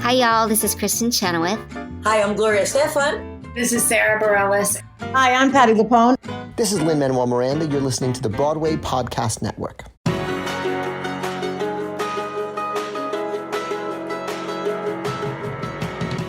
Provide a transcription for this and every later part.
Hi, y'all. This is Kristen Chenoweth. Hi, I'm Gloria Stefan. This is Sarah Bareilles. Hi, I'm Patty Lapone. This is Lin-Manuel Miranda. You're listening to the Broadway Podcast Network.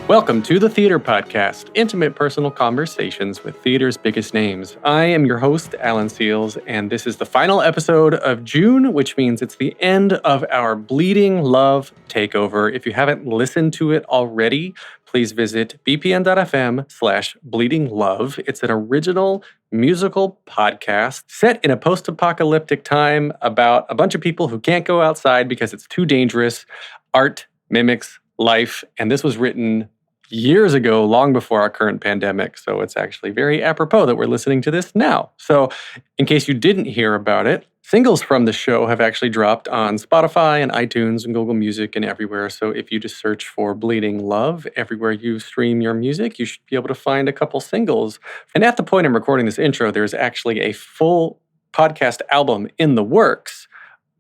Welcome to the Theater Podcast, intimate personal conversations with theater's biggest names. I am your host, Alan Seals, and this is the final episode of June, which means it's the end of our Bleeding Love takeover. If you haven't listened to it already, please visit bpn.fm/bleedinglove. It's an original musical podcast set in a post-apocalyptic time about a bunch of people who can't go outside because it's too dangerous. Art mimics life, and this was written years ago, long before our current pandemic. So it's actually very apropos that we're listening to this now. So in case you didn't hear about it, singles from the show have actually dropped on Spotify and iTunes and Google Music and everywhere. So if you just search for Bleeding Love everywhere you stream your music, you should be able to find a couple singles. And at the point I'm recording this intro, there's actually a full podcast album in the works,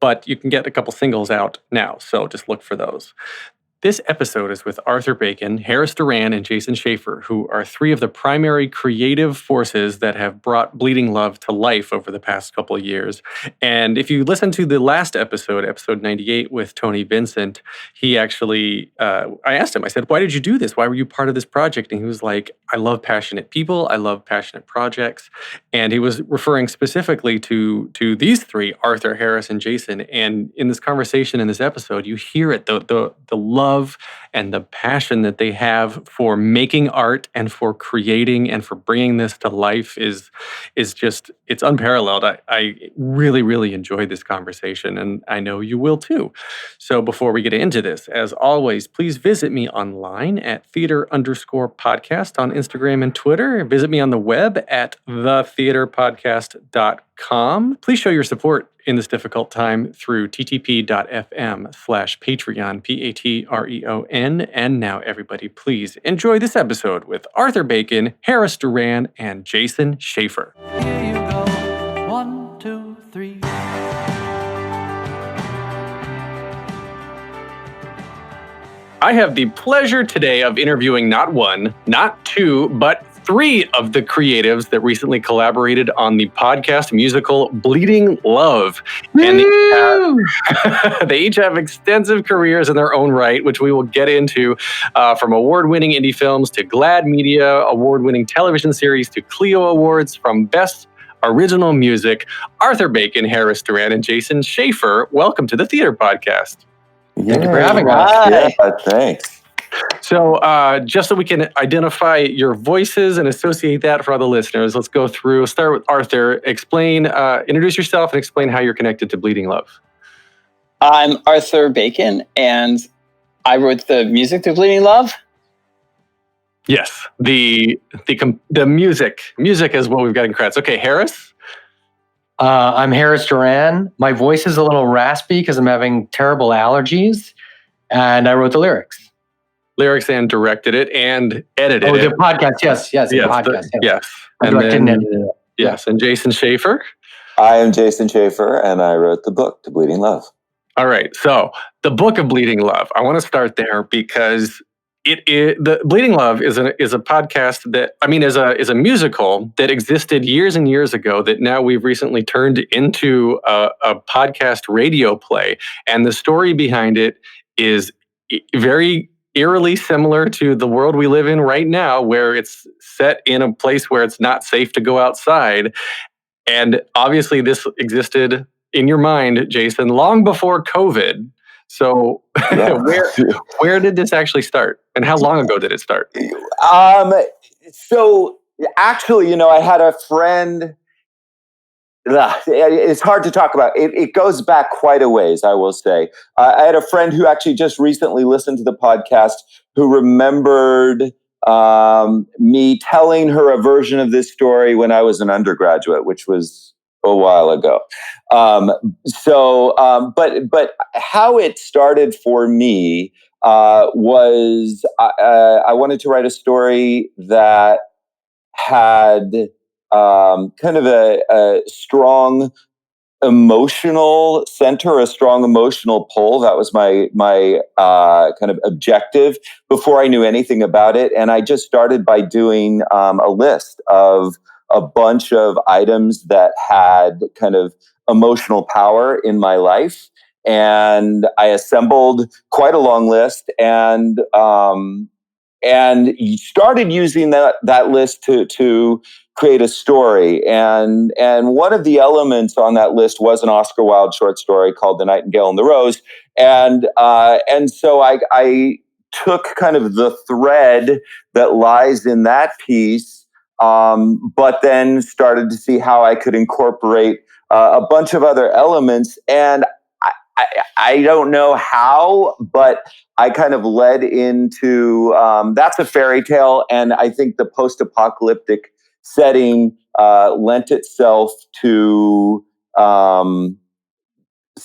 but you can get a couple singles out now. So just look for those. This episode is with Arthur Bacon, Harris Doran, and Jason Schafer, who are three of the primary creative forces that have brought Bleeding Love to life over the past couple of years. And if you listen to the last episode, episode 98 with Tony Vincent, he actually, I asked him, I said, why did you do this? Why were you part of this project? And he was like, I love passionate people. I love passionate projects. And he was referring specifically to these three, Arthur, Harris, and Jason. And in this conversation, in this episode, you hear it, the love and the passion that they have for making art and for creating and for bringing this to life is just, it's unparalleled. I really, really enjoyed this conversation, and I know you will too. So before we get into this, as always, please visit me online at theater_podcast on Instagram and Twitter. Visit me on the web at thetheaterpodcast.com. Please show your support in this difficult time through ttp.fm/Patreon, Patreon. And now, everybody, please enjoy this episode with Arthur Bacon, Harris Doran, and Jason Schafer. Here you go. 1, 2, 3. I have the pleasure today of interviewing not one, not two, but three of the creatives that recently collaborated on the podcast musical Bleeding Love. And they each have extensive careers in their own right, which we will get into, from award-winning indie films to GLAAD Media, award-winning television series to Clio Awards, from Best Original Music. Arthur Bacon, Harris Doran, and Jason Schafer, welcome to the Theater Podcast. Thank you for having us. Yeah, thanks. So just so we can identify your voices and associate that for all the listeners, let's go through. Start with Arthur. Introduce yourself and explain how you're connected to Bleeding Love. I'm Arthur Bacon, and I wrote the music to Bleeding Love. Yes, the music is what we've got in credits. Okay, Harris. I'm Harris Doran. My voice is a little raspy because I'm having terrible allergies, and I wrote the lyrics. And directed it and edited it. Oh, the podcast, yes, the podcast. Yes. And then, edited it. Yes, and Jason Schafer. I am Jason Schafer, and I wrote the book to Bleeding Love. All right, so the book of Bleeding Love. I want to start there because the Bleeding Love is a podcast that, is a musical that existed years and years ago that now we've recently turned into a podcast radio play, and the story behind it is very eerily similar to the world we live in right now, where it's set in a place where it's not safe to go outside. And obviously this existed in your mind, Jason, long before COVID. So where did this actually start? And how long ago did it start? So actually, I had a friend. It's hard to talk about. It goes back quite a ways, I will say. I had a friend who actually just recently listened to the podcast who remembered me telling her a version of this story when I was an undergraduate, which was a while ago. But how it started for me was I wanted to write a story that had kind of a strong emotional center, a strong emotional pull. That was my kind of objective before I knew anything about it. And I just started by doing a list of a bunch of items that had kind of emotional power in my life. And I assembled quite a long list and started using that list to create a story. And one of the elements on that list was an Oscar Wilde short story called The Nightingale and the Rose. And so I took kind of the thread that lies in that piece, but then started to see how I could incorporate a bunch of other elements. And I don't know how, but I kind of led into that's a fairy tale, and I think the post-apocalyptic setting lent itself to some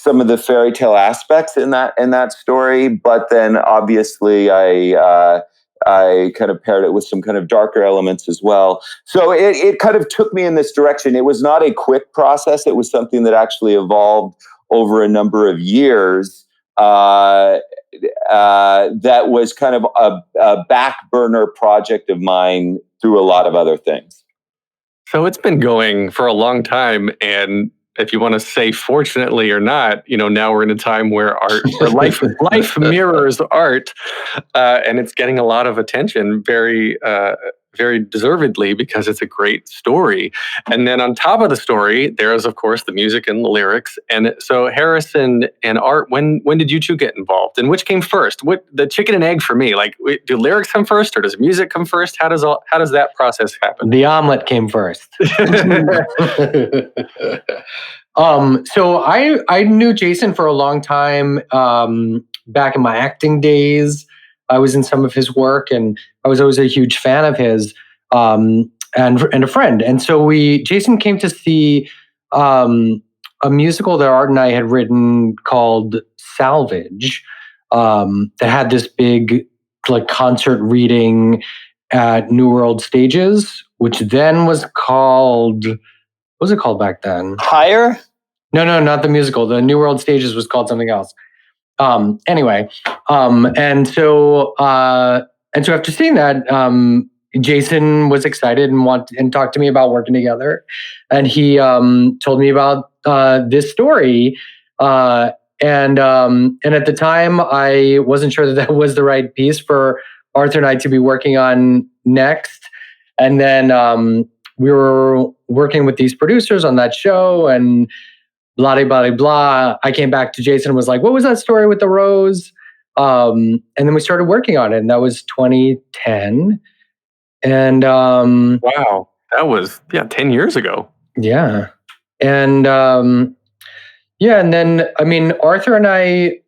of the fairy tale aspects in that story. But then, obviously, I kind of paired it with some kind of darker elements as well. So it kind of took me in this direction. It was not a quick process. It was something that actually evolved over a number of years. That was kind of a back burner project of mine through a lot of other things. So it's been going for a long time, and if you want to say fortunately or not, now we're in a time where life mirrors art, and it's getting a lot of attention, very deservedly, because it's a great story. And then on top of the story, there is, of course, the music and the lyrics. And so Harris and Art, when did you two get involved? And which came first? What the chicken and egg for me? Like, do lyrics come first, or does music come first? How does that process happen? The omelet came first. So I knew Jason for a long time, back in my acting days. I was in some of his work, and I was always a huge fan of his, and a friend. And so Jason came to see a musical that Art and I had written called Salvage, that had this big concert reading at New World Stages, which then was called, what was it called back then? Higher? No, not the musical. The New World Stages was called something else. Anyway, and so after seeing that, Jason was excited and talked to me about working together, and he told me about this story. And at the time, I wasn't sure that was the right piece for Arthur and I to be working on next. And then we were working with these producers on that show, and blah, blah, blah. I came back to Jason and was like, what was that story with the rose? And then we started working on it, and that was 2010. And wow, that was 10 years ago. Yeah. And and then Arthur and I,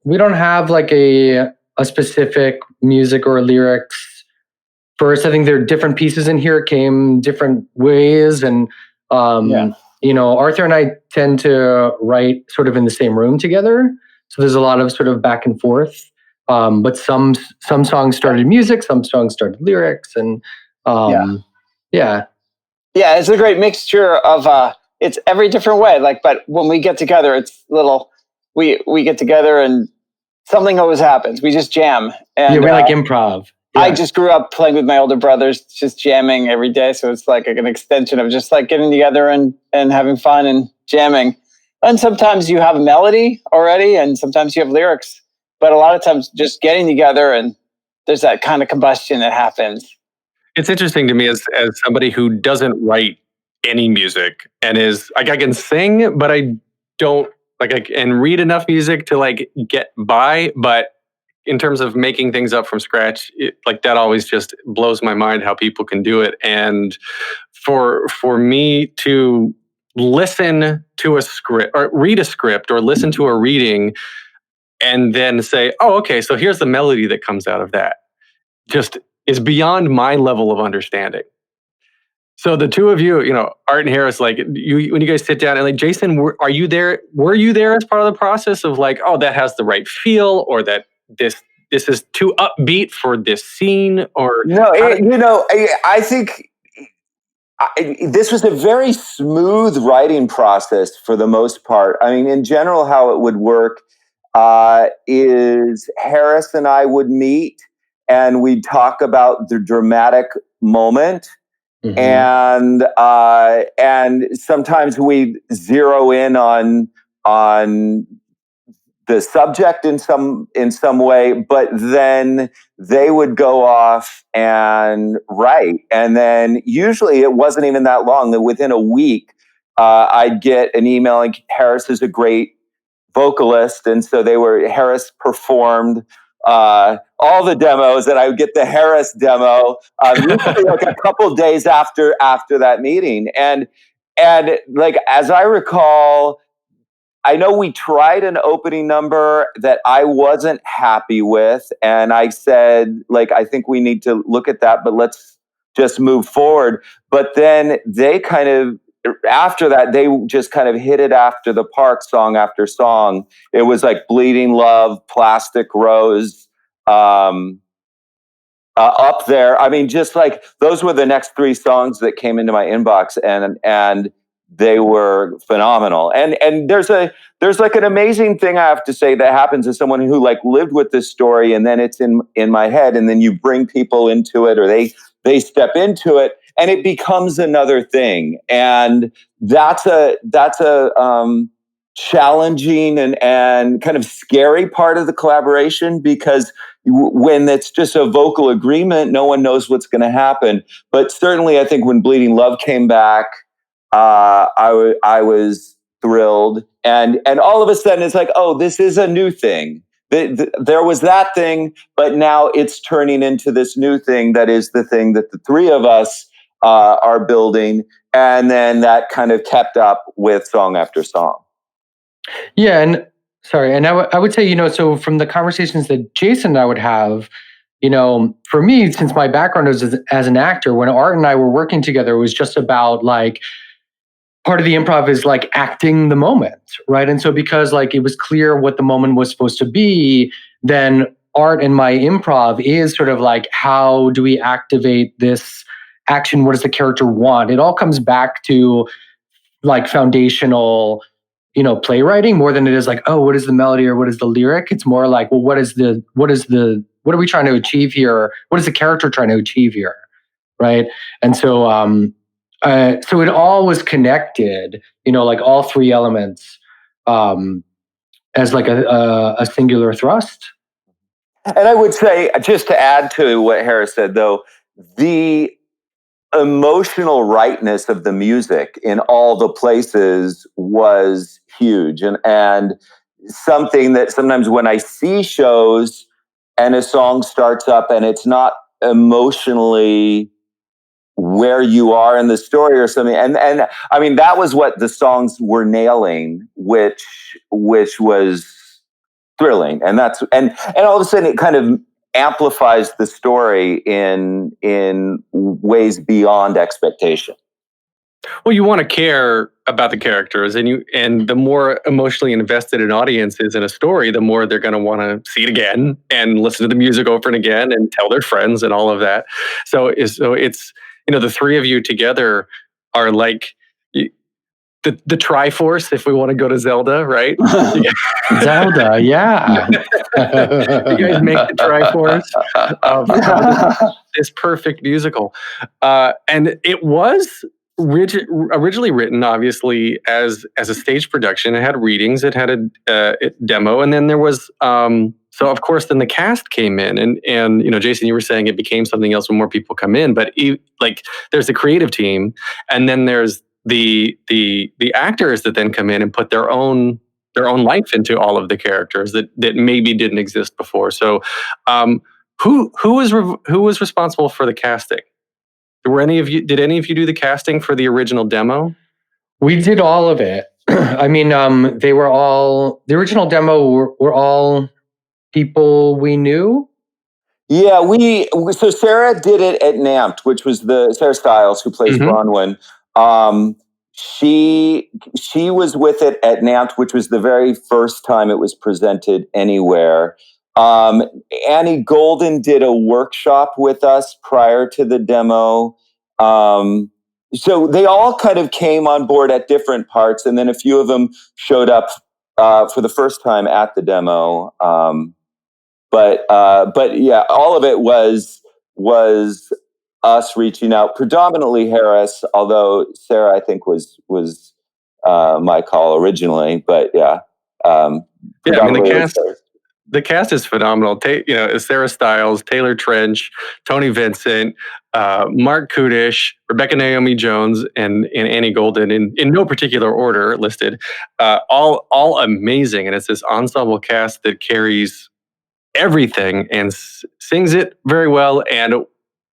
we don't have a specific music or lyrics first. I think there are different pieces in here, came different ways, and Arthur and I tend to write sort of in the same room together. So there's a lot of sort of back and forth. But some songs started music, some songs started lyrics, and yeah, it's a great mixture of it's every different way. But when we get together, it's we get together and something always happens. We just jam. And we like improv. Yeah. I just grew up playing with my older brothers, just jamming every day. So it's like an extension of just getting together and having fun and jamming. And sometimes you have a melody already, and sometimes you have lyrics. But a lot of times just getting together, and there's that kind of combustion that happens. It's interesting to me as somebody who doesn't write any music and is I can sing, but I don't I can read enough music to get by. But in terms of making things up from scratch, that always just blows my mind how people can do it. And for me to listen to a script or read a script or listen to a reading and then say, oh, okay, so here's the melody that comes out of that, just is beyond my level of understanding. So the two of you, Art and Harris, when you guys sit down and Jason, were you there as part of the process of oh, that has the right feel, or that this is too upbeat for this scene, or no? I think this was a very smooth writing process for the most part. I mean, in general, how it would work is Harris and I would meet and we'd talk about the dramatic moment. Mm-hmm. And sometimes we zero in on the subject in some way, but then they would go off and write. And then usually it wasn't even that long, that within a week, I'd get an email like, Harris is a great vocalist. And so Harris performed all the demos, and I would get the Harris demo usually like a couple days after that meeting. And like, as I recall, I know we tried an opening number that I wasn't happy with, and I said, like, I think we need to look at that, but let's just move forward. But then they kind of, after that, they just kind of hit it after the park, song after song. It was like Bleeding Love, Plastic Rose, up there. I mean, just like those were the next 3 songs that came into my inbox, and they were phenomenal. And there's like an amazing thing I have to say that happens as someone who like lived with this story, and then it's in my head, and then you bring people into it, or they step into it, and it becomes another thing. And that's a challenging and kind of scary part of the collaboration, because when it's just a vocal agreement, no one knows what's going to happen. But certainly, I think when Bleeding Love came back, I was thrilled, and all of a sudden it's like, oh, this is a new thing. There was that thing, but now it's turning into this new thing that is the thing that the 3 of us are building, and then that kind of kept up with song after song. Yeah, and I would say, so from the conversations that Jason and I would have, for me, since my background is as an actor, when Art and I were working together, it was just about like, part of the improv is like acting the moment, right? And so because like it was clear what the moment was supposed to be, then Art and my improv is sort of like, how do we activate this action? What does the character want? It all comes back to like foundational, playwriting more than it is like, oh, what is the melody or what is the lyric? It's more like, well, what are we trying to achieve here? What is the character trying to achieve here? Right. And so, so it all was connected, like all 3 elements, as like a singular thrust. And I would say, just to add to what Harris said, though, the emotional rightness of the music in all the places was huge, and something that sometimes when I see shows and a song starts up and it's not emotionally where you are in the story or something, and I mean, that was what the songs were nailing, which was thrilling, and all of a sudden it kind of amplifies the story in ways beyond expectation. Well, you want to care about the characters, and the more emotionally invested an audience is in a story, the more they're going to want to see it again and listen to the music over and again and tell their friends and all of that. So it's the 3 of you together are like the Triforce, if we want to go to Zelda, right? Zelda, yeah. You guys make the Triforce of this perfect musical. And it was originally written, obviously, as a stage production. It had readings, it had a demo, and then there was... so of course, then the cast came in, and Jason, you were saying it became something else when more people come in. But there's the creative team, and then there's the actors that then come in and put their own life into all of the characters that maybe didn't exist before. So, who was responsible for the casting? Did any of you do the casting for the original demo? We did all of it. I mean, the original demo were all people we knew. Yeah, so Sarah did it at NAMT, which was Sarah Stiles, who plays Bronwyn. She was with it at NAMT, which was the very first time it was presented anywhere. Annie Golden did a workshop with us prior to the demo. so they all kind of came on board at different parts, and then a few of them showed up for the first time at the demo. But yeah, all of it was us reaching out, predominantly Harris, although Sarah, I think, was my call originally. But yeah, I mean, the cast is phenomenal. Sarah Stiles, Taylor Trench, Tony Vincent, Mark Kudish, Rebecca Naomi Jones, and Annie Golden, in no particular order listed, all amazing. And it's this ensemble cast that carries everything and sings it very well. And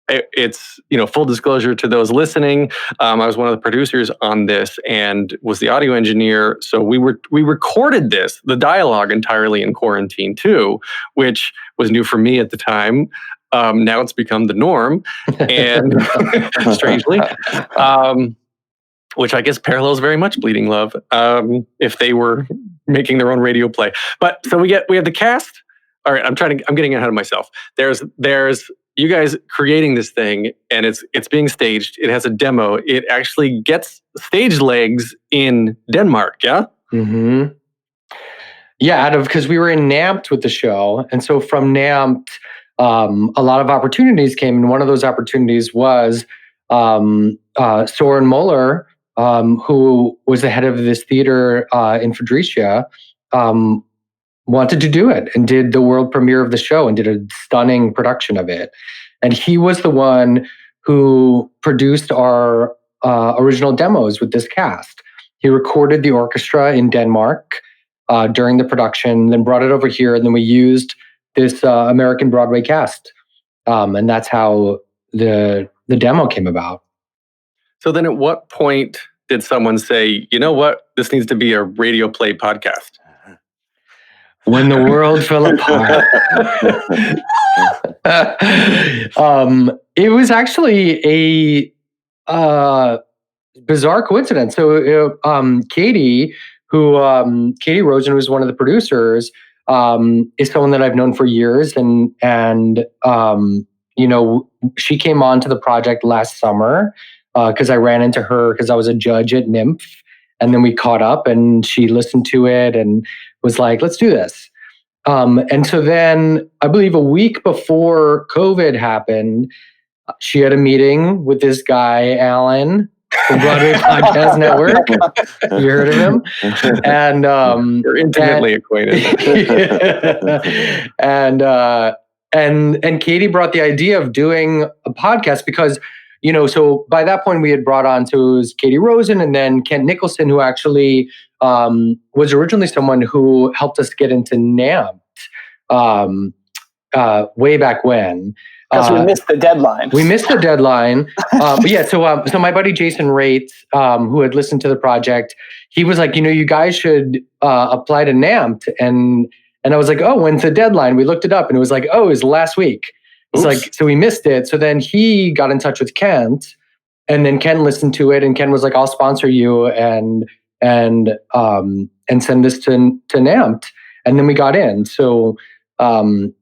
it's, full disclosure to those listening, I was one of the producers on this and was the audio engineer. So we recorded the dialogue entirely in quarantine too, which was new for me at the time. Now it's become the norm, and strangely, which I guess parallels very much Bleeding Love, if they were making their own radio play. But so we have the cast. All right, I'm getting ahead of myself. There's you guys creating this thing, and it's being staged. It has a demo. It actually gets stage legs in Denmark, yeah? Mm-hmm. Yeah, because we were in NAMT with the show. And so from NAMT, a lot of opportunities came. And one of those opportunities was Soren Muller, who was the head of this theater in Fredericia, wanted to do it and did the world premiere of the show and did a stunning production of it. And he was the one who produced our original demos with this cast. He recorded the orchestra in Denmark during the production, then brought it over here, and then we used this American Broadway cast. And that's how the demo came about. So then at what point did someone say, you know what, this needs to be a radio play podcast? When the world fell apart. It was actually a bizarre coincidence. So Katie Rosen, who's one of the producers, is someone that I've known for years, and she came on to the project last summer because I ran into her because I was a judge at NIMF, and then we caught up, and she listened to it and was like, let's do this. And so then I believe a week before COVID happened, she had a meeting with this guy, Alan, from Broadway Podcast Network. You heard of him? And you're intimately acquainted. And Katie brought the idea of doing a podcast because, so by that point we had brought on, so it was Katie Rosen and then Kent Nicholson, who actually was originally someone who helped us get into NAMT way back when. Because we missed the deadline. But yeah, so my buddy Jason Raitt, who had listened to the project, he was like, you guys should apply to NAMT. And I was like, oh, when's the deadline? We looked it up and it was like, oh, it was last week. It's like, so we missed it. So then he got in touch with Kent, and then Ken listened to it, and Ken was like, I'll sponsor you and send this to NAMT. And then we got in. So coming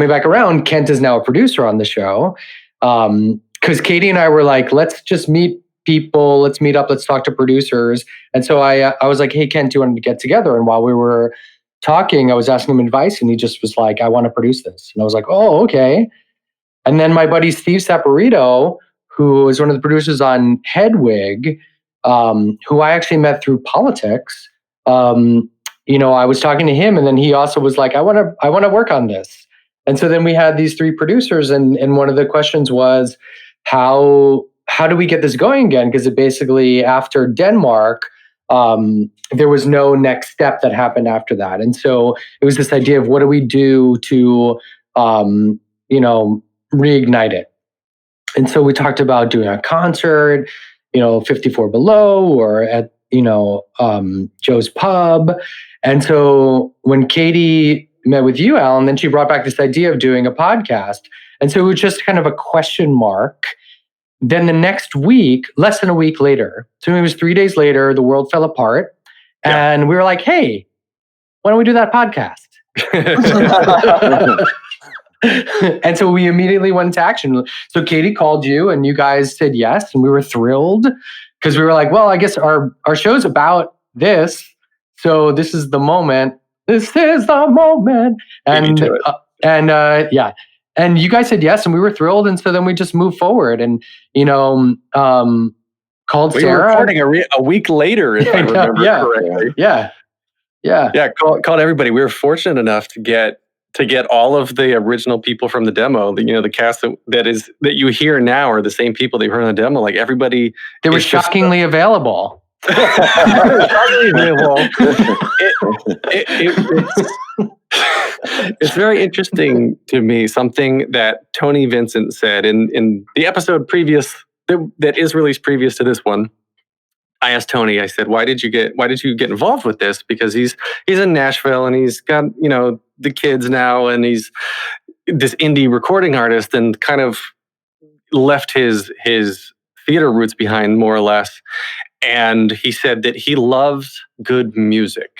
back around, Kent is now a producer on the show. Because Katie and I were like, let's just meet people, let's meet up, let's talk to producers. And so I was like, hey, Kent, do you want to get together? And while we were talking, I was asking him advice, and he just was like, I want to produce this. And I was like, oh, okay. And then my buddy Steve Saporito, who is one of the producers on Hedwig, who I actually met through politics, I was talking to him, and then he also was like, I want to work on this. And so then we had these three producers, and one of the questions was, how do we get this going again? Because it basically, after Denmark, there was no next step that happened after that. And so it was this idea of what do we do to, reignite it. And so we talked about doing a concert, 54 Below or at, Joe's Pub. And so when Katie met with you, Alan, then she brought back this idea of doing a podcast. And so it was just kind of a question mark. Then the next week, less than a week later, so it was 3 days later, the world fell apart. And we were like, hey, why don't we do that podcast? And so we immediately went into action. So Katie called you and you guys said yes. And we were thrilled because we were like, well, I guess our show's about this. So this is the moment. This is the moment. And and you guys said yes, and we were thrilled. And so then we just moved forward and, called Sarah. We were recording a week later, if I remember correctly. Yeah. Called everybody. We were fortunate enough to get all of the original people from the demo. The cast that you hear now are the same people that you heard on the demo. Like everybody, they were shockingly available. It's very interesting to me, something that Tony Vincent said in the episode previous that is released previous to this one. I asked Tony, I said, why did you get involved with this? Because he's in Nashville and he's got, the kids now, and he's this indie recording artist and kind of left his theater roots behind, more or less. And he said that he loves good music.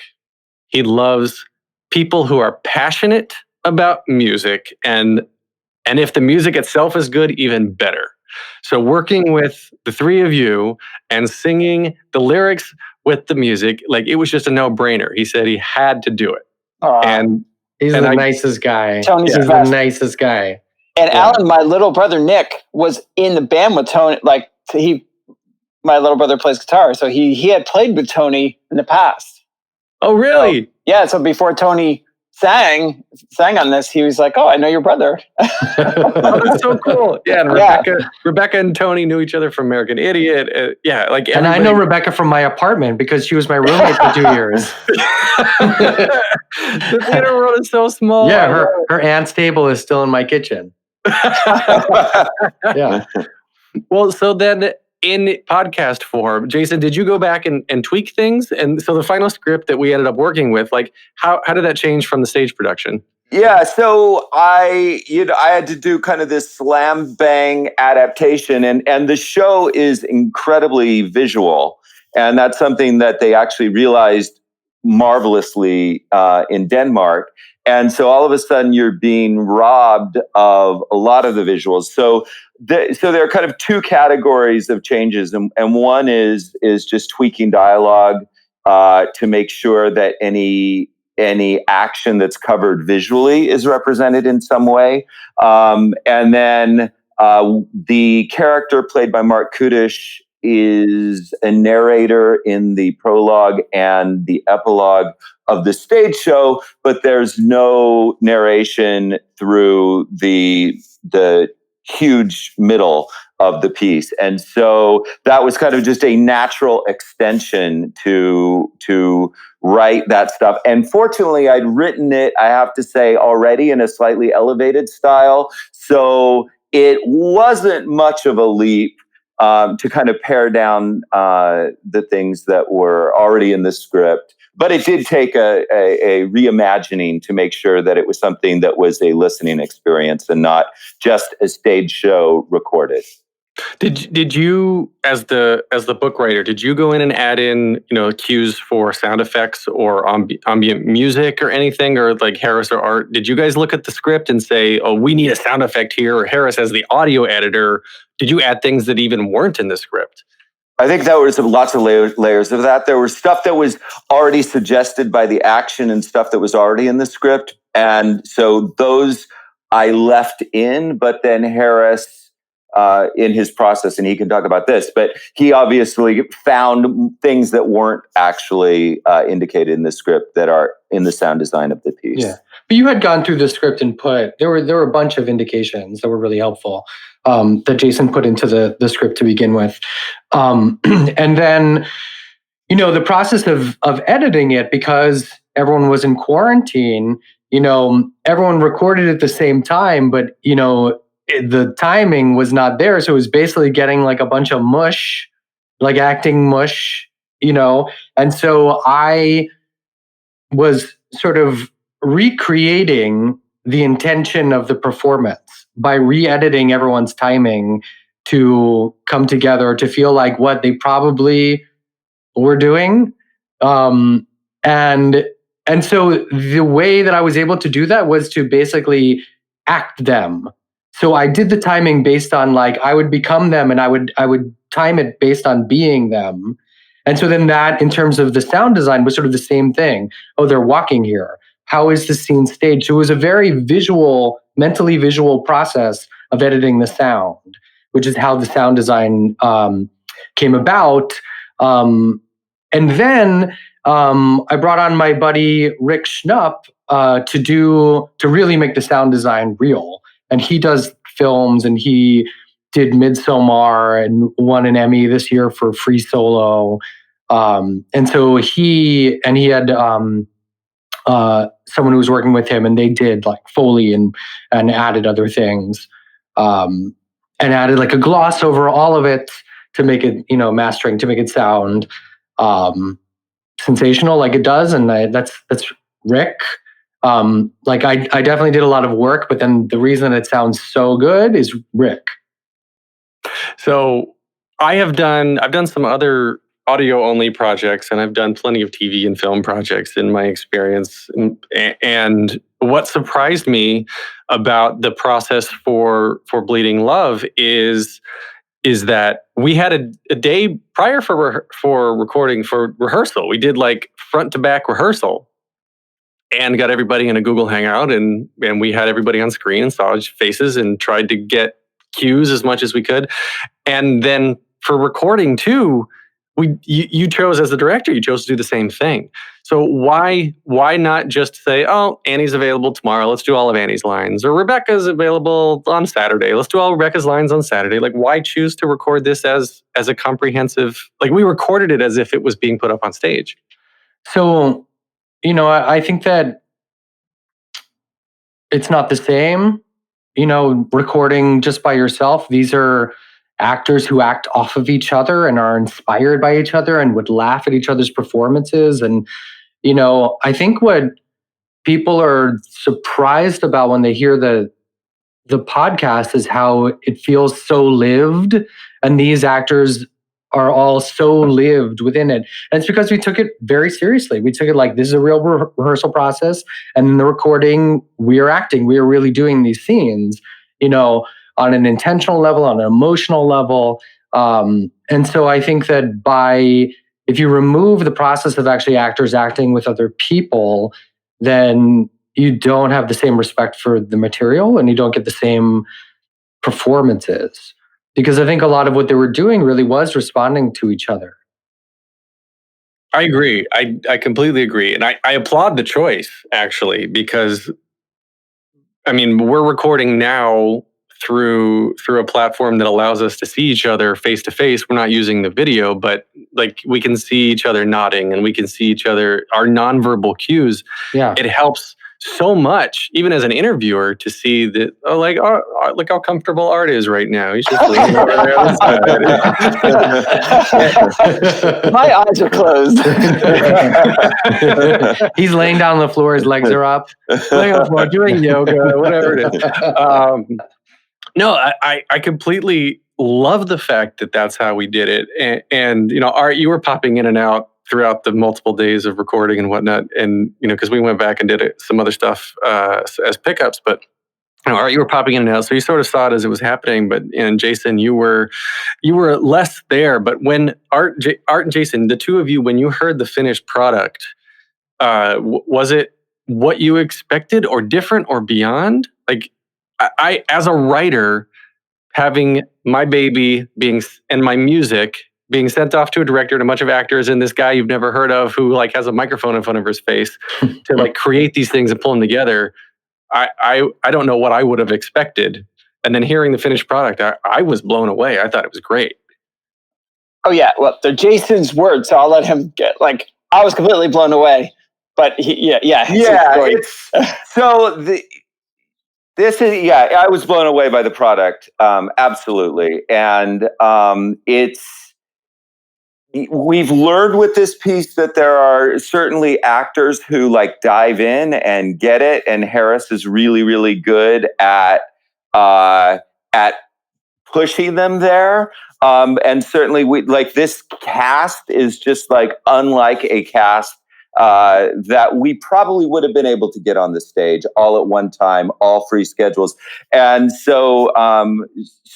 He loves people who are passionate about music, and if the music itself is good, even better. So working with the three of you and singing the lyrics with the music, like it was just a no-brainer. He said he had to do it. And he's the nicest guy. Tony's the nicest guy. And Alan, my little brother Nick, was in the band with Tony. Like my little brother plays guitar, so he had played with Tony in the past. Oh, really? So before Tony sang on this, he was like, "Oh, I know your brother." Oh, that's so cool. Yeah, and Rebecca and Tony knew each other from American Idiot. And I know Rebecca from my apartment because she was my roommate for 2 years. The theater world is so small. Yeah, her aunt's table is still in my kitchen. Yeah. Well, so then in podcast form, Jason, did you go back and tweak things? And so the final script that we ended up working with, like how did that change from the stage production? Yeah, so I had to do kind of this slam bang adaptation, and the show is incredibly visual, and that's something that they actually realized marvelously in Denmark. And so all of a sudden you're being robbed of a lot of the visuals. So there are kind of two categories of changes, and one is just tweaking dialogue to make sure that any action that's covered visually is represented in some way. And then the character played by Mark Kudish is a narrator in the prologue and the epilogue of the stage show, but there's no narration through the huge middle of the piece. And so that was kind of just a natural extension to write that stuff. And fortunately, I'd written it, I have to say, already in a slightly elevated style. So it wasn't much of a leap to kind of pare down the things that were already in the script. But it did take a reimagining to make sure that it was something that was a listening experience and not just a stage show recorded. Did you, as the book writer, did you go in and add in cues for sound effects or ambient music or anything, or like Harris or Art? Did you guys look at the script and say, "Oh, we need a sound effect here"? Or Harris, as the audio editor, did you add things that even weren't in the script? I think there was lots of layers of that. There was stuff that was already suggested by the action and stuff that was already in the script. And so those I left in, but then Harris, in his process, and he can talk about this, but he obviously found things that weren't actually indicated in the script that are in the sound design of the piece. Yeah. But you had gone through the script and there were a bunch of indications that were really helpful that Jason put into the script to begin with. And then, the process of editing it, because everyone was in quarantine, everyone recorded at the same time, but, the timing was not there. So it was basically getting like a bunch of mush, like acting mush, And so I was sort of recreating the intention of the performance by re-editing everyone's timing to come together, to feel like what they probably were doing. And so the way that I was able to do that was to basically act them. So I did the timing based on like, I would become them and I would time it based on being them. And so then that, in terms of the sound design, was sort of the same thing. Oh, they're walking here. How is the scene staged? So it was a very mentally visual process of editing the sound, which is how the sound design came about. And then I brought on my buddy Rick Schnupp to really make the sound design real. And he does films, and he did Midsommar and won an Emmy this year for Free Solo. And so he had someone who was working with him, and they did like Foley and added other things, and added like a gloss over all of it to make it, mastering, to make it sound sensational like it does. And that's Rick. Like I definitely did a lot of work, but then the reason it sounds so good is Rick. So I've done some other audio only projects, and I've done plenty of TV and film projects in my experience. And what surprised me about the process for Bleeding Love is that we had a day prior for recording, for rehearsal. We did like front to back rehearsal and got everybody in a Google Hangout, and we had everybody on screen and saw faces and tried to get cues as much as we could. And then for recording too, you chose, as the director, you chose to do the same thing. So why not just say, oh, Annie's available tomorrow, let's do all of Annie's lines, or Rebecca's available on Saturday, let's do all Rebecca's lines on Saturday? Like, why choose to record this as a comprehensive, like we recorded it as if it was being put up on stage? So, I think that it's not the same, recording just by yourself. These are actors who act off of each other and are inspired by each other and would laugh at each other's performances. And, I think what people are surprised about when they hear the podcast is how it feels so lived. And these actors are all so lived within it. And it's because we took it very seriously. We took it like, this is a real rehearsal process. And in the recording, we are acting. We are really doing these scenes, on an intentional level, on an emotional level. And so I think that if you remove the process of actually actors acting with other people, then you don't have the same respect for the material and you don't get the same performances. Because I think a lot of what they were doing really was responding to each other. I agree. I completely agree. And I applaud the choice, actually, because, we're recording now through a platform that allows us to see each other face to face. We're not using the video, but like we can see each other nodding and we can see each other, our nonverbal cues. Yeah. It helps so much, even as an interviewer, to see that, look how comfortable Art is right now. He's just leaning over there. My eyes are closed. He's laying down on the floor. His legs are up. Laying on the floor, doing yoga, whatever it is. No, I completely love the fact that that's how we did it. And Art, you were popping in and out throughout the multiple days of recording and whatnot. And, because we went back and did some other stuff as pickups, but Art, you were popping in and out. So you sort of saw it as it was happening. And Jason, you were less there. But when Art and Jason, the two of you, when you heard the finished product, was it what you expected or different or beyond? Like, I, as a writer, having my baby and my music being sent off to a director and a bunch of actors and this guy you've never heard of who like has a microphone in front of his face to like create these things and pull them together, I don't know what I would have expected. And then hearing the finished product, I was blown away. I thought it was great. Oh yeah, well, they're Jason's words, so I'll let him get I was completely blown away. But I was blown away by the product, absolutely. And we've learned with this piece that there are certainly actors who like dive in and get it, and Harris is really, really good at pushing them there. And certainly we like this cast is just like unlike a cast that we probably would have been able to get on the stage all at one time, all free schedules. And so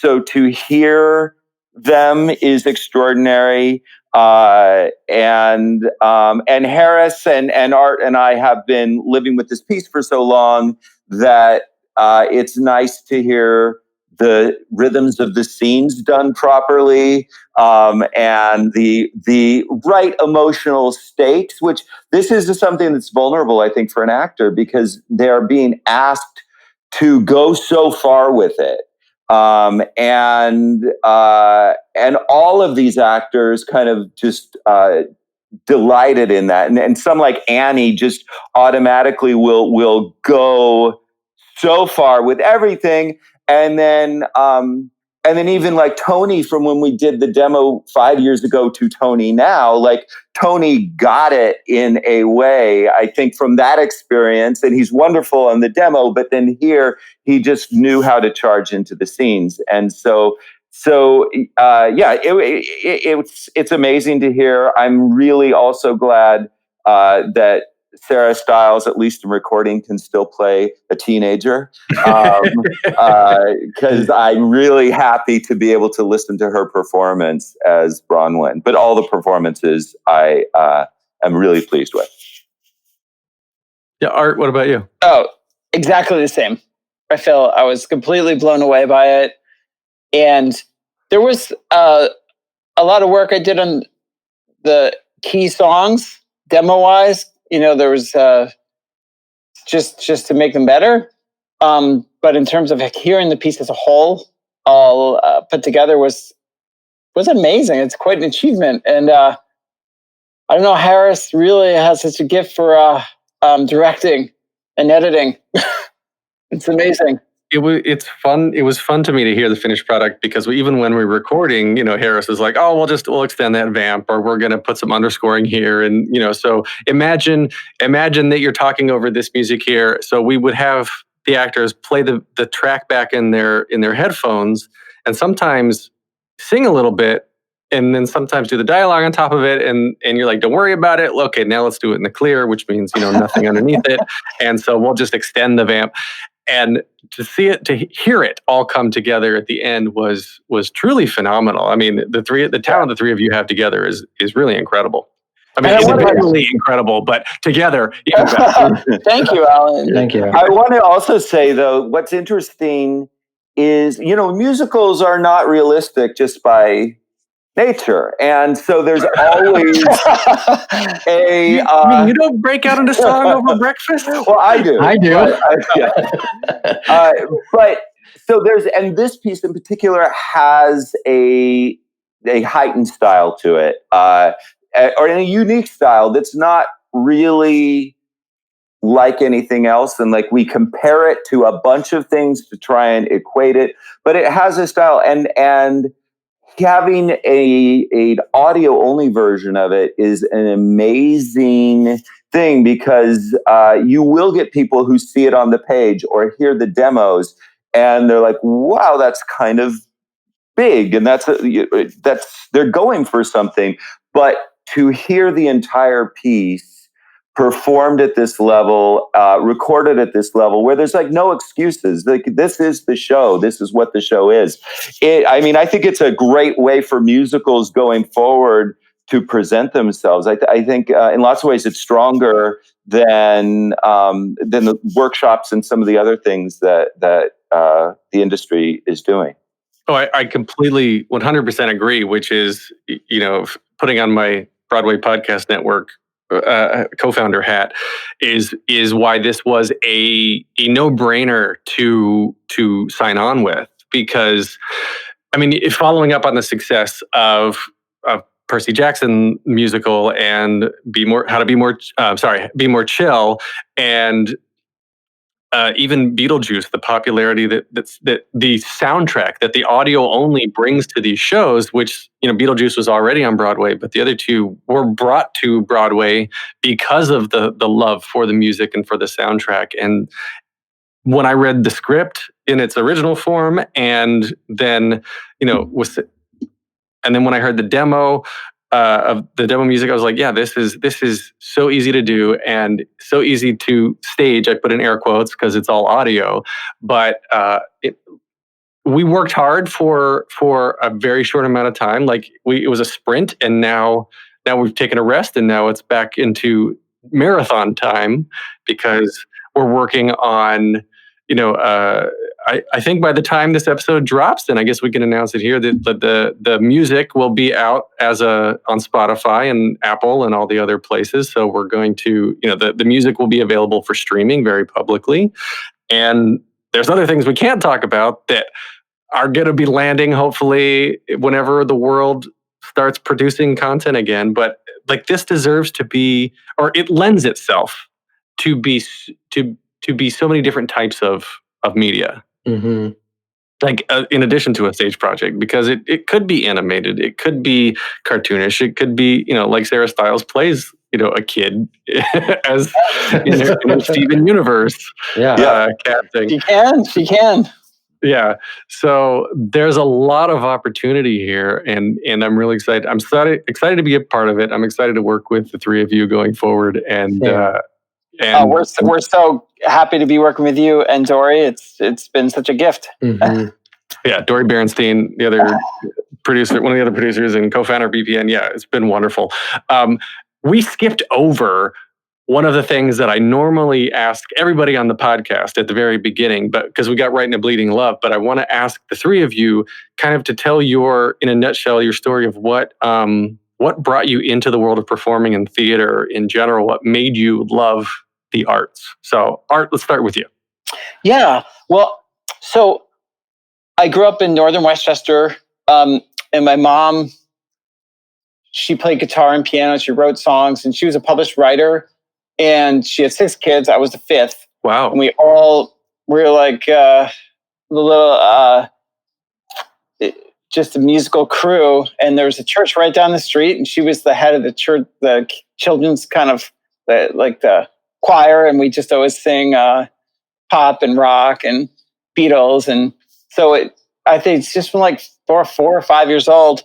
to hear them is extraordinary. And Harris and Art and I have been living with this piece for so long that it's nice to hear the rhythms of the scenes done properly, and the right emotional stakes, which this is something that's vulnerable, I think, for an actor, because they're being asked to go so far with it. And all of these actors kind of just delighted in that. And some, like Annie, just automatically will go so far with everything. And then even like Tony, from when we did the demo 5 years ago to Tony now, like Tony got it in a way, I think, from that experience, and he's wonderful on the demo, but then here he just knew how to charge into the scenes. And it's amazing to hear. I'm really also glad that Sarah Stiles, at least in recording, can still play a teenager, because I'm really happy to be able to listen to her performance as Bronwyn. But all the performances I am really pleased with. Yeah, Art, what about you? Oh, exactly the same. I was completely blown away by it. And there was a lot of work I did on the key songs, demo-wise. There was just to make them better. But in terms of hearing the piece as a whole, all put together, was amazing. It's quite an achievement. And I don't know, Harris really has such a gift for directing and editing. It's amazing. It's fun. It was fun to me to hear the finished product, because even when we were recording, Harris was like, "Oh, we'll extend that vamp, or we're going to put some underscoring here." And, so imagine that you're talking over this music here. So we would have the actors play the track back in their headphones, and sometimes sing a little bit, and then sometimes do the dialogue on top of it. And you're like, "Don't worry about it. Okay, now let's do it in the clear," which means, nothing underneath it. And so we'll just extend the vamp. And to hear it all come together at the end was truly phenomenal. I mean, the talent the three of you have together is really incredible. I mean, individually incredible, but together, even better. Thank you, Alan. Thank you. I want to also say, though, what's interesting is, musicals are not realistic just by nature, and so there's always you don't break out into song over breakfast? Well, I do. But so and this piece in particular has a heightened style to it, or a unique style that's not really like anything else. And like, we compare it to a bunch of things to try and equate it, but it has a style, and having an audio only version of it is an amazing thing, because you will get people who see it on the page or hear the demos, and they're like, "Wow, that's kind of big," and that's they're going for something. But to hear the entire piece performed at this level, recorded at this level, where there's like no excuses. Like, this is the show. This is what the show is. I think it's a great way for musicals going forward to present themselves. I think in lots of ways it's stronger than the workshops and some of the other things that the industry is doing. Oh, I completely 100% agree, which is, putting on my Broadway Podcast Network co-founder hat is why this was a no-brainer to sign on with, because following up on the success of Percy Jackson musical and Be More Chill, and even Beetlejuice, the popularity that the soundtrack, that the audio only brings to these shows, which, Beetlejuice was already on Broadway, but the other two were brought to Broadway because of the love for the music and for the soundtrack. And when I read the script in its original form, and then, when I heard the demo, of the demo music, I was like, yeah, this is so easy to do and so easy to stage. I put in air quotes because it's all audio, but we worked hard for a very short amount of time. Like it was a sprint, and now we've taken a rest, and now it's back into marathon time because we're working on, I think by the time this episode drops, then I guess we can announce it here that the music will be out on Spotify and Apple and all the other places. So we're going to, the music will be available for streaming very publicly. And there's other things we can't talk about that are going to be landing hopefully whenever the world starts producing content again. But like this deserves to be, or it lends itself to be so many different types of media. Mm-hmm. Like in addition to a stage project, because it could be animated, it could be cartoonish, it could be, like Sarah Stiles plays, a kid as in her Steven Universe. Casting. She can. Yeah. So there's a lot of opportunity here, and I'm really excited. I'm excited to be a part of it. I'm excited to work with the three of you going forward. And we're so happy to be working with you and Dory. It's been such a gift. Mm-hmm. Yeah, Dory Berenstein, the other producer, one of the other producers and co-founder of BPN. Yeah, it's been wonderful. We skipped over one of the things that I normally ask everybody on the podcast at the very beginning, but because we got right into Bleeding Love, but I want to ask the three of you kind of to tell in a nutshell, your story of what brought you into the world of performing and theater in general, what made you love the arts. So Art, let's start with you. Yeah, well, so I grew up in Northern Westchester, and my mom, she played guitar and piano, she wrote songs, and she was a published writer. And she had 6 kids. I was the 5th. Wow. And we were like the little, just a musical crew. And there was a church right down the street. And she was the head of the church, the children's kind of like the choir. And we just always sing pop and rock and Beatles. And so I think it's just from like 4 or 5 years old,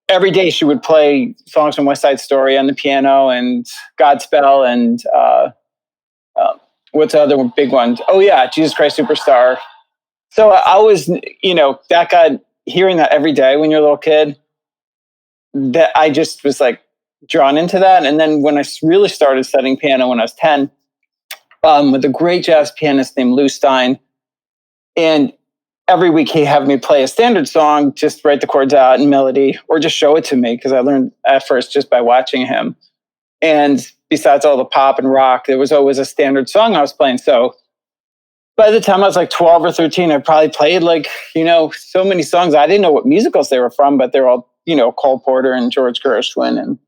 every day she would play songs from West Side Story on the piano and Godspell and what's the other big one? Oh yeah, Jesus Christ Superstar. So I was, that guy, hearing that every day when you're a little kid, that I just was like drawn into that. And then when I really started studying piano when I was 10, with a great jazz pianist named Lou Stein, and every week he'd have me play a standard song, just write the chords out and melody, or just show it to me, because I learned at first just by watching him. And besides all the pop and rock, there was always a standard song I was playing. So by the time I was like 12 or 13, I probably played so many songs. I didn't know what musicals they were from, but they're all, Cole Porter and George Gershwin.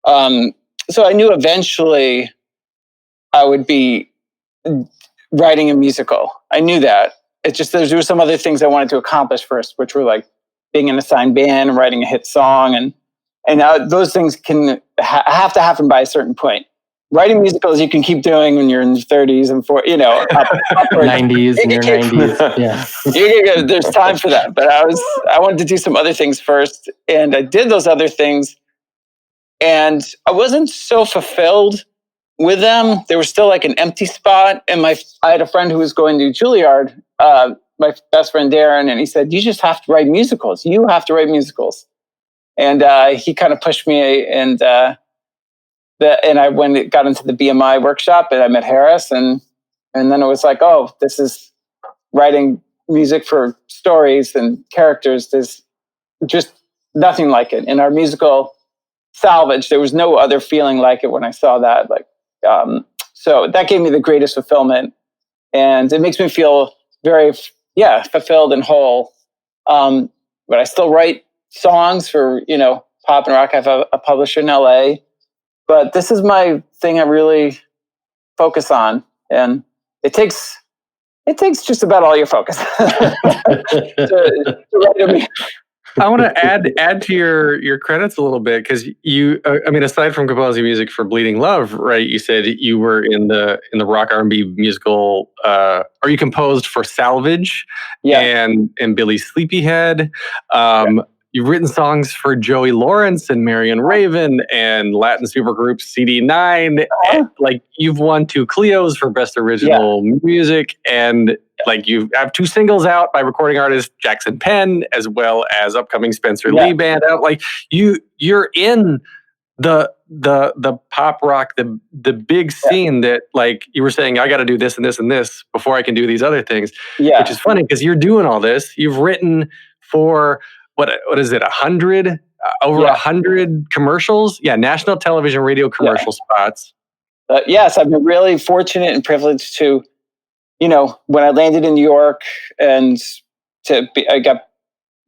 And so I knew eventually I would be writing a musical. I knew that. It's just there were some other things I wanted to accomplish first, which were like being in a signed band and writing a hit song, and those things can have to happen by a certain point. Writing musicals you can keep doing when you're in your 30s and 90s in your 90s. Yeah, there's time for that. But I wanted to do some other things first, and I did those other things, and I wasn't so fulfilled with them. There was still like an empty spot, and I had a friend who was going to Juilliard, my best friend Darren, and he said, "You just have to write musicals. You have to write musicals." And he kind of pushed me, and I got into the BMI workshop, and I met Harris, and then it was like, oh, this is writing music for stories and characters. There's just nothing like it. In our musical Salvage, there was no other feeling like it when I saw that. So that gave me the greatest fulfillment, and it makes me feel very, fulfilled and whole. But I still write songs for, pop and rock. I have a publisher in LA, but this is my thing I really focus on. And it takes just about all your focus to write I want to add to your credits a little bit, because you, aside from composing music for Bleeding Love, right? You said you were in the rock R&B musical. Or you composed for Salvage, and Billy Sleepyhead. you've written songs for Joey Lawrence and Marion Raven and Latin supergroup CD9. And, like, you've won 2 Clios for Best Original Music, and like you have 2 singles out by recording artist Jackson Penn, as well as upcoming Spencer Lee band out. Like you're in the pop rock, the big scene that, like you were saying, I got to do this and this and this before I can do these other things. Yeah. Which is funny because you're doing all this. You've written for what is it? 100 over 100 commercials. Yeah. National television, radio commercial spots. Yes. I've been really fortunate and privileged to, when I landed in New York and I got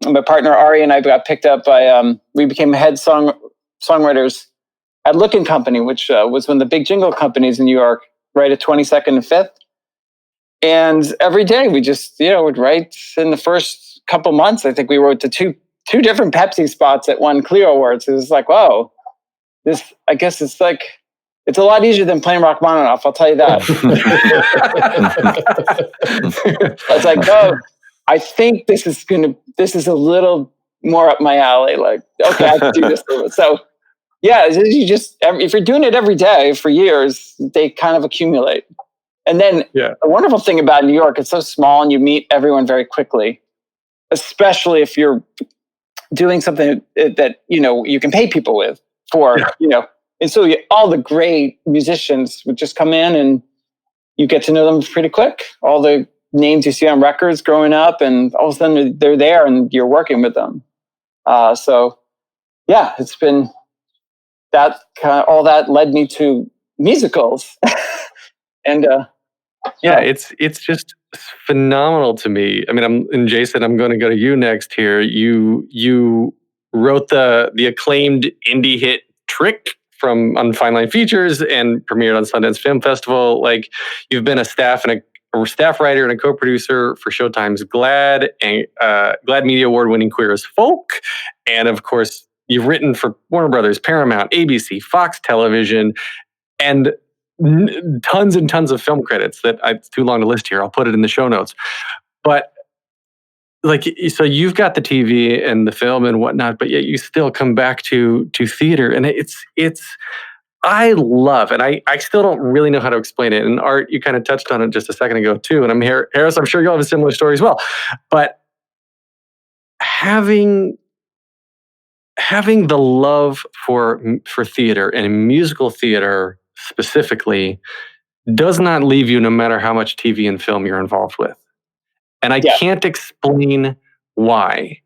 my partner Ari and I got picked up by, we became head songwriters at Looking Company, which was one of the big jingle companies in New York, right at 22nd and 5th. And every day we just, would write. In the first couple months, I think we wrote to two different Pepsi spots at one Clio Awards. It was like, whoa, I guess it's like, it's a lot easier than playing Rachmaninoff, I'll tell you that. It's like, oh, I think this is a little more up my alley. Like, okay, I can do this. So, yeah, if you're doing it every day for years, they kind of accumulate. And then the wonderful thing about New York, it's so small and you meet everyone very quickly, especially if you're doing something that, you can pay people with for, And so all the great musicians would just come in and you get to know them pretty quick. All the names you see on records growing up, and all of a sudden they're there and you're working with them. It's been that all that led me to musicals. And it's just phenomenal to me. I mean, Jason, I'm going to go to you next here. You wrote the acclaimed indie hit Trick on Fine Line Features and premiered on Sundance Film Festival. Like, you've been a staff writer and a co-producer for Showtime's GLAD and GLAD Media Award-winning Queer as Folk, and of course, you've written for Warner Brothers, Paramount, ABC, Fox Television, and tons and tons of film credits that it's too long to list here. I'll put it in the show notes, but. Like, so you've got the TV and the film and whatnot, but yet you still come back to theater. And I love, and I still don't really know how to explain it. And Art, you kind of touched on it just a second ago too. And Harris, I'm sure you'll have a similar story as well. But having the love for theater and musical theater specifically does not leave you no matter how much TV and film you're involved with. And I can't explain why.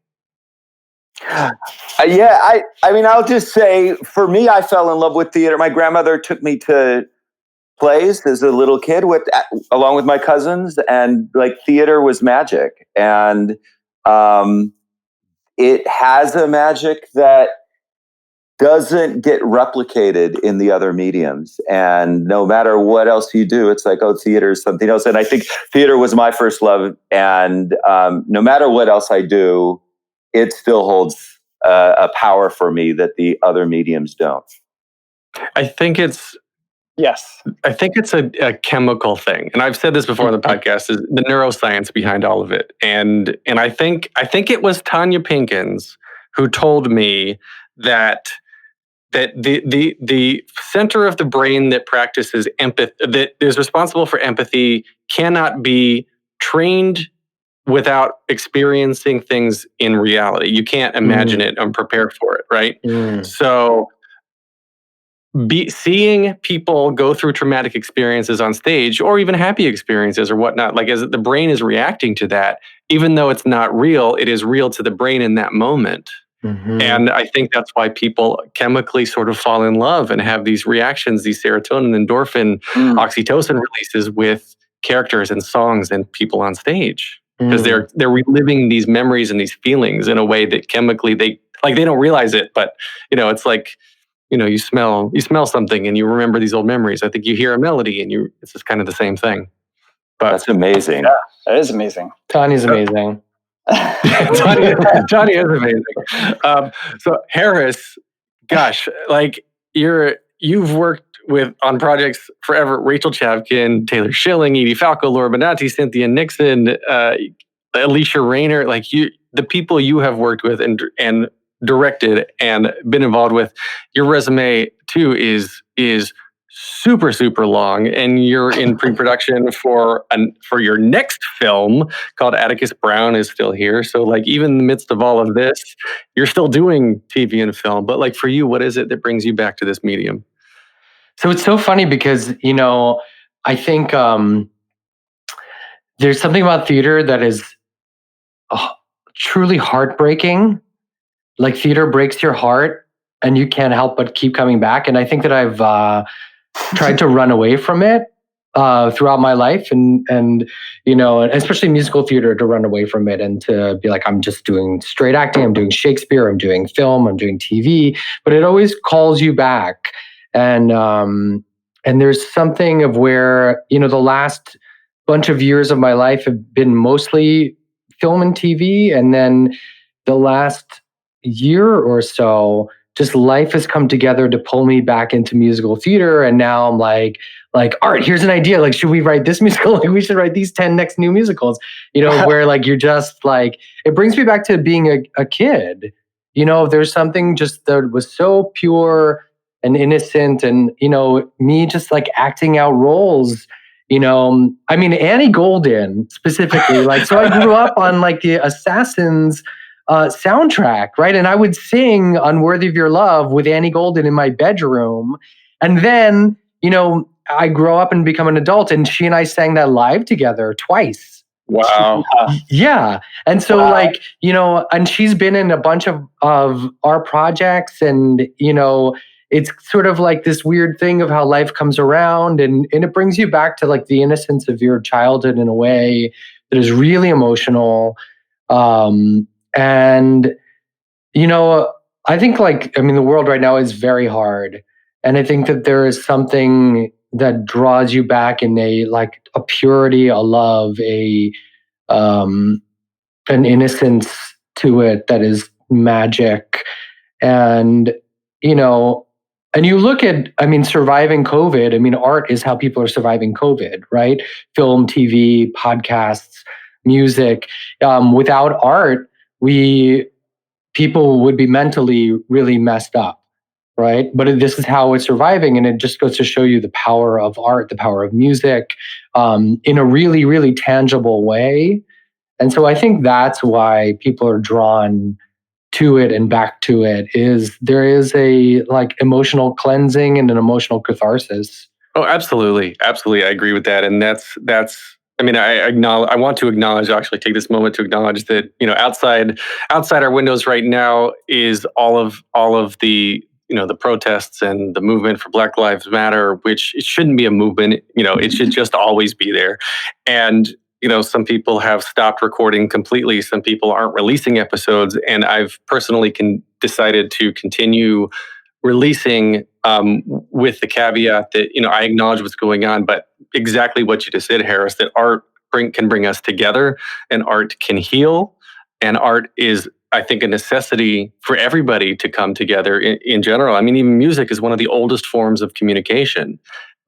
I mean, I'll just say, for me, I fell in love with theater. My grandmother took me to plays as a little kid along with my cousins, and like, theater was magic. And it has a magic that doesn't get replicated in the other mediums. And no matter what else you do, it's like, oh, theater is something else. And I think theater was my first love. And no matter what else I do, it still holds a power for me that the other mediums don't. I think it's a chemical thing. And I've said this before on the podcast, is the neuroscience behind all of it. And I think it was Tanya Pinkins who told me that the center of the brain that practices empathy, that is responsible for empathy, cannot be trained without experiencing things in reality. You can't imagine it and prepare for it, right? So seeing people go through traumatic experiences on stage, or even happy experiences or whatnot, like, as the brain is reacting to that, even though it's not real, it is real to the brain in that moment. And I think that's why people chemically sort of fall in love and have these reactions, these serotonin, endorphin, oxytocin releases with characters and songs and people on stage, because they're reliving these memories and these feelings in a way that chemically they don't realize it, but it's like, you smell something and you remember these old memories. I think you hear a melody and it's just kind of the same thing. But that's amazing. Yeah, that is amazing. Tanya's amazing. Tanya is amazing. So Harris, gosh, like, you've worked on projects forever. Rachel Chavkin, Taylor Schilling, Edie Falco, Laura Benanti, Cynthia Nixon, Alicia Rayner. Like, the people you have worked with and directed and been involved with, your resume too is super, super long, and you're in pre-production for your next film called Atticus Brown is still here. So like even in the midst of all of this, you're still doing TV and film. But like for you, what is it that brings you back to this medium? So it's so funny because, I think there's something about theater that is truly heartbreaking. Like theater breaks your heart and you can't help but keep coming back. And I think that I've tried to run away from it throughout my life and especially musical theater, to run away from it and to be like, I'm just doing straight acting, I'm doing Shakespeare, I'm doing film, I'm doing TV, but it always calls you back. And there's something of where, the last bunch of years of my life have been mostly film and TV. And then the last year or so, just life has come together to pull me back into musical theater. And now I'm like, Art, here's an idea. Like, should we write this musical? Like, we should write these 10 next new musicals, where like, you're just like, it brings me back to being a kid. There's something just that was so pure and innocent and, me just like acting out roles, Annie Golden specifically, like, so I grew up on like the Assassins soundtrack, right? And I would sing Unworthy of Your Love with Annie Golden in my bedroom. And then, I grow up and become an adult and she and I sang that live together twice. Wow. Yeah. And so like, and she's been in a bunch of our projects and, it's sort of like this weird thing of how life comes around and it brings you back to like the innocence of your childhood in a way that is really emotional. And, I think the world right now is very hard. And I think that there is something that draws you back in a purity, a love, an innocence to it that is magic. And, and you look at, surviving COVID, art is how people are surviving COVID, right? Film, TV, podcasts, music. Without art, people would be mentally really messed up, right? But this is how it's surviving. And it just goes to show you the power of art, the power of music, in a really, really tangible way. And so I think that's why people are drawn to it and back to it, is there is a emotional cleansing and an emotional catharsis. Oh, absolutely. Absolutely. I agree with that. And that's I want to acknowledge, actually take this moment to acknowledge that, outside our windows right now is all of the, the protests and the movement for Black Lives Matter, which it shouldn't be a movement, it should just always be there. And, some people have stopped recording completely. Some people aren't releasing episodes. And I've personally decided to continue releasing with the caveat that, I acknowledge what's going on, but exactly what you just said, Harris, that art can bring us together and art can heal. And art is, I think, a necessity for everybody to come together in general. Even music is one of the oldest forms of communication.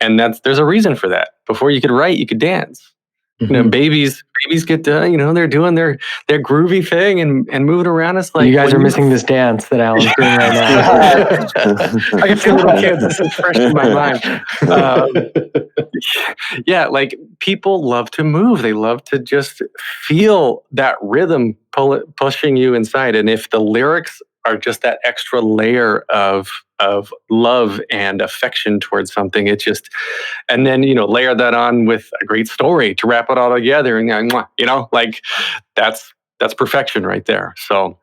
And there's a reason for that. Before you could write, you could dance. Mm-hmm. Babies get to, they're doing their groovy thing and moving around. It's like, you guys are missing this dance that Alan's doing right now. I can see little kids. This is fresh in my mind. Yeah, like people love to move. They love to just feel that rhythm pushing you inside. And if the lyrics are just that extra layer of love and affection towards something, and then, layer that on with a great story to wrap it all together. And, that's perfection right there. So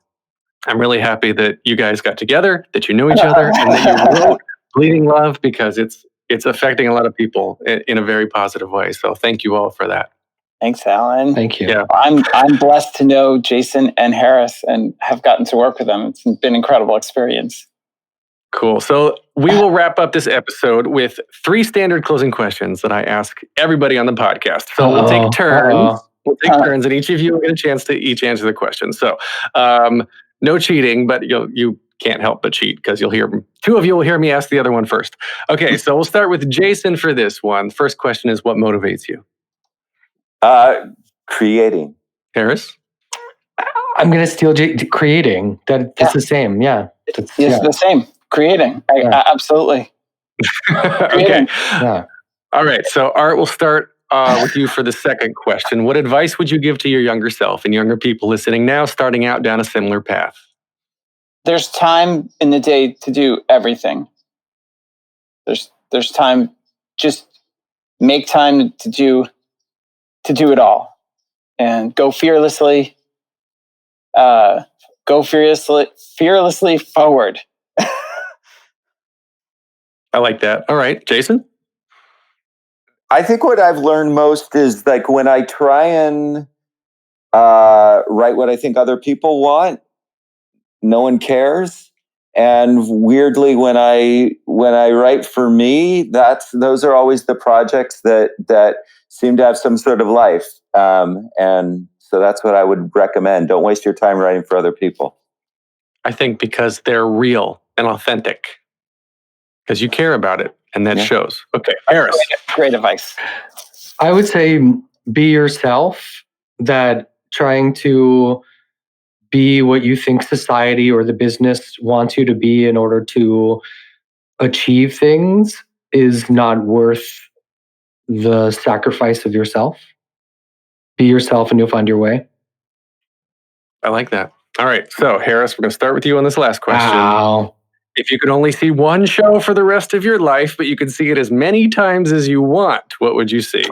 I'm really happy that you guys got together, that you know each other, and that you wrote Bleeding Love, because it's affecting a lot of people in a very positive way. So thank you all for that. Thanks, Alan. Thank you. Yeah. I'm blessed to know Jason and Harris and have gotten to work with them. It's been an incredible experience. Cool. So we will wrap up this episode with 3 standard closing questions that I ask everybody on the podcast. So we'll take turns. We'll take turns, and each of you will get a chance to each answer the question. So no cheating, but you can't help but cheat because you'll hear 2 of you will hear me ask the other one first. Okay, so we'll start with Jason for this one. First question is, what motivates you? Creating. Harris? I'm going to steal creating. That's the same. Yeah. It's the same. Creating. Absolutely. Okay. Yeah. All right. So Art, we'll start with you for the second question. What advice would you give to your younger self and younger people listening now, starting out down a similar path? There's time in the day to do everything. There's time. Just make time to do it all, and go fearlessly. Go fearlessly forward. I like that. All right, Jason? I think what I've learned most is like when I try and write what I think other people want, no one cares. And weirdly, when I write for me, those are always the projects that seem to have some sort of life. And so that's what I would recommend. Don't waste your time writing for other people. I think because they're real and authentic. Because you care about it, and that shows. Okay, Harris. Great advice. I would say be yourself, that trying to be what you think society or the business wants you to be in order to achieve things is not worth the sacrifice of yourself. Be yourself and you'll find your way. I like that. All right, so Harris, we're going to start with you on this last question. Wow. If you could only see one show for the rest of your life, but you could see it as many times as you want, what would you see?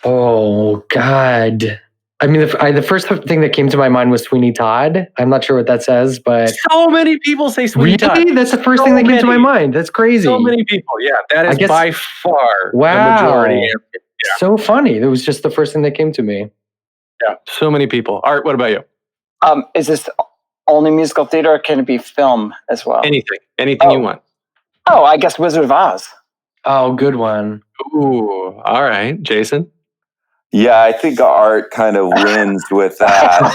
Oh, God. I mean, the first thing that came to my mind was Sweeney Todd. I'm not sure what that says, but... So many people say Sweeney Todd. Really? That's the first thing that came to my mind. That's crazy. So many people, yeah. That is by far the majority. Yeah. So funny. That was just the first thing that came to me. Yeah, so many people. Art, what about you? Is this only musical theater, or can it be film as well? Anything you want. Oh, I guess Wizard of Oz. Oh, good one. Ooh, all right. Jason? Yeah, I think Art kind of wins with that.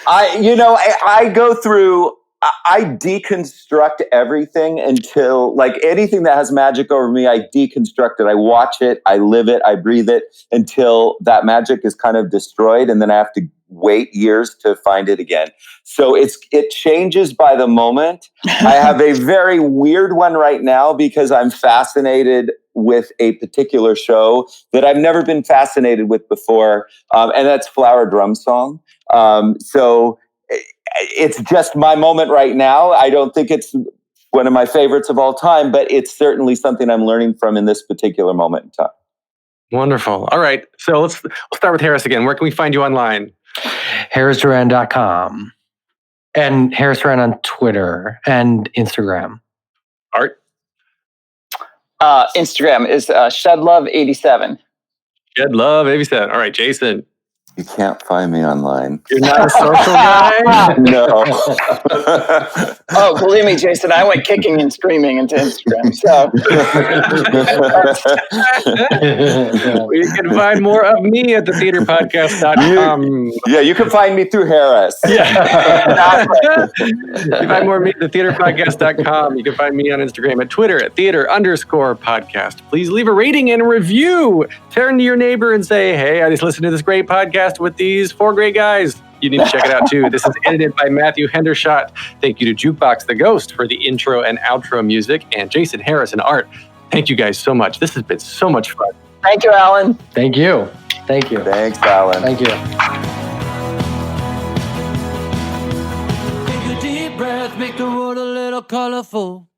I go through, I deconstruct everything until, like, anything that has magic over me, I deconstruct it. I watch it, I live it, I breathe it until that magic is kind of destroyed, and then I have to wait years to find it again. So it changes by the moment. I have a very weird one right now because I'm fascinated with a particular show that I've never been fascinated with before, and that's Flower Drum Song. So it's just my moment right now. I don't think it's one of my favorites of all time, but it's certainly something I'm learning from in this particular moment in time. Wonderful. All right. So we'll start with Harris again. Where can we find you online? HarrisDoran.com. And Harris Doran on Twitter and Instagram. Art? Instagram is ShedLove87. ShedLove87. All right, Jason. You can't find me online. You're not a social guy? No. Oh, believe me, Jason, I went kicking and screaming into Instagram. So you can find more of me at thetheaterpodcast.com. You can find me through Harris. Yeah. You can find more of me at thetheaterpodcast.com. You can find me on Instagram at Twitter at theater_podcast. Please leave a rating and a review. Turn to your neighbor and say, hey, I just listened to this great podcast with these 4 great guys. You need to check it out too. This is edited by Matthew Hendershot. Thank you to Jukebox the Ghost for the intro and outro music, and Jason, Harris, and Art. Thank you guys so much. This has been so much fun. Thank you, Alan. Thank you. Thank you. Thanks, Alan. Thank you. Take a deep breath, make the world a little colorful.